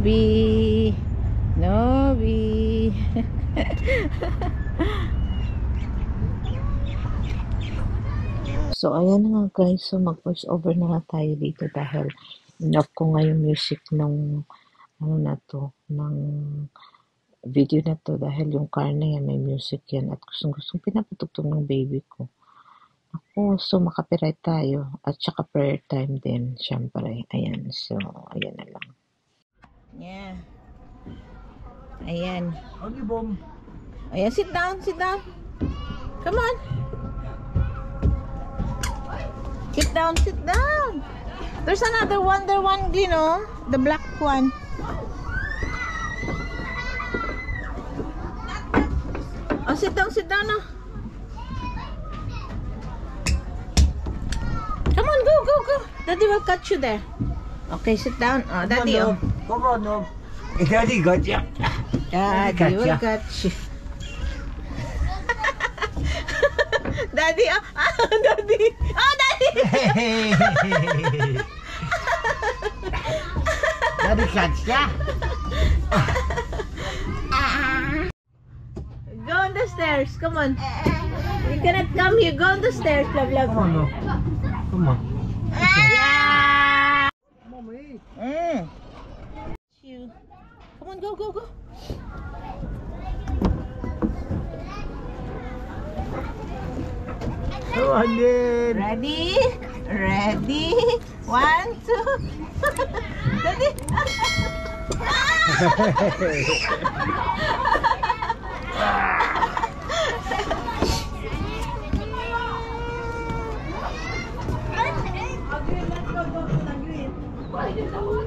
Nobi. Nobi. So, ayan na nga guys. So, mag-voice over na nga tayo dito dahil enough ko nga yung music ng ano na to, ng video na to dahil yung car na yan may music yan at gustong pinapatugtog ng baby ko. Ako, so makapiright tayo at saka prayer time din, syempre. Ayan, so, ayan na lang. Yeah. Ayan. Ayan, sit down, sit down. Come on. Sit down, sit down. There's another one, you know, the black one. Oh, sit down now. Come on, go. Daddy will catch you there. Okay, sit down. Oh, Daddy. Come on, no. Daddy got you. Daddy will catch you. Daddy, Daddy. Oh, Daddy. Daddy catch ya. Go on the stairs. Come on. You cannot come here. Go on the stairs, love. Come on, no. Come on. Yeah. Mommy. You. Come on, go. Come on, then. Ready? 1, 2. Daddy. Oh, Daddy. Oh,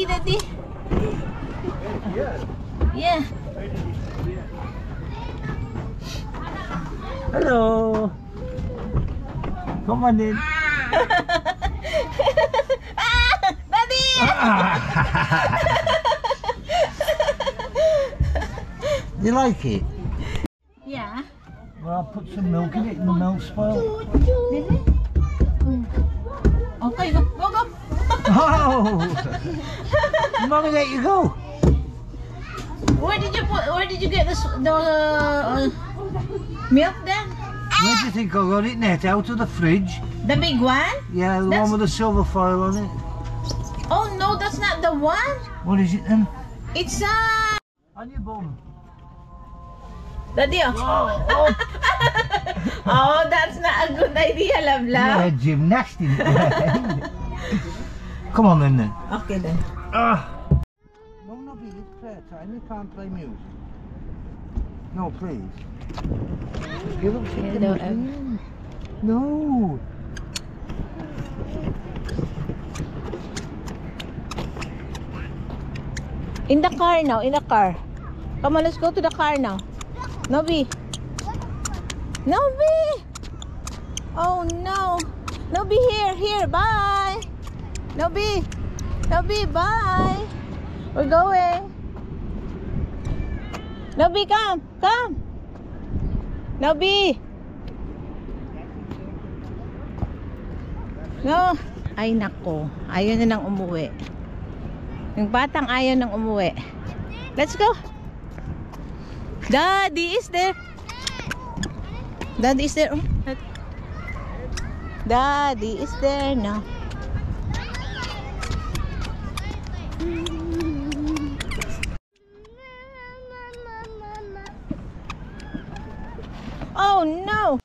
Daddy. Yeah. Hello. Come on, then. Daddy. You like it? Yeah. Well, I'll put some milk in it and the milk spoil. Really? Okay, go. Oh! Mommy let you go. Where did you get the milk then? Where do you think I got it, Net? Out of the fridge? The big one? Yeah, the one with the silver foil on it. Oh no, that's not the one. What is it then? It's On your bum. Daddy. Oh, Oh, that's not a good idea, love. yeah, gymnastics. Come on then. Okay then. No, Nobby, it's prayer time. You can't play music. No, please. Give up something. Hello, Please. No. In the car now, in the car. Come on, let's go to the car now. Nobi. Oh no. Nobi, here, bye. Nobi, bye. We're going. Nobi, come. Nobi. No. Ay nako, ayaw na nang umuwi. Yung batang ayaw nang umuwi. Let's go. Daddy is there. Daddy is there. Daddy is there now. Oh no.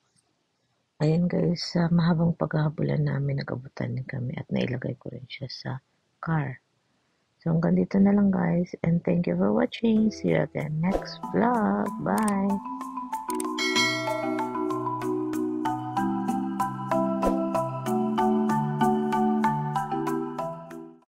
Ayan guys, sa mahabang paghahabulan namin, nag-abutan din kami at nailagay ko rin siya sa car. So hanggang dito na lang guys, and thank you for watching. See you again next vlog. Bye!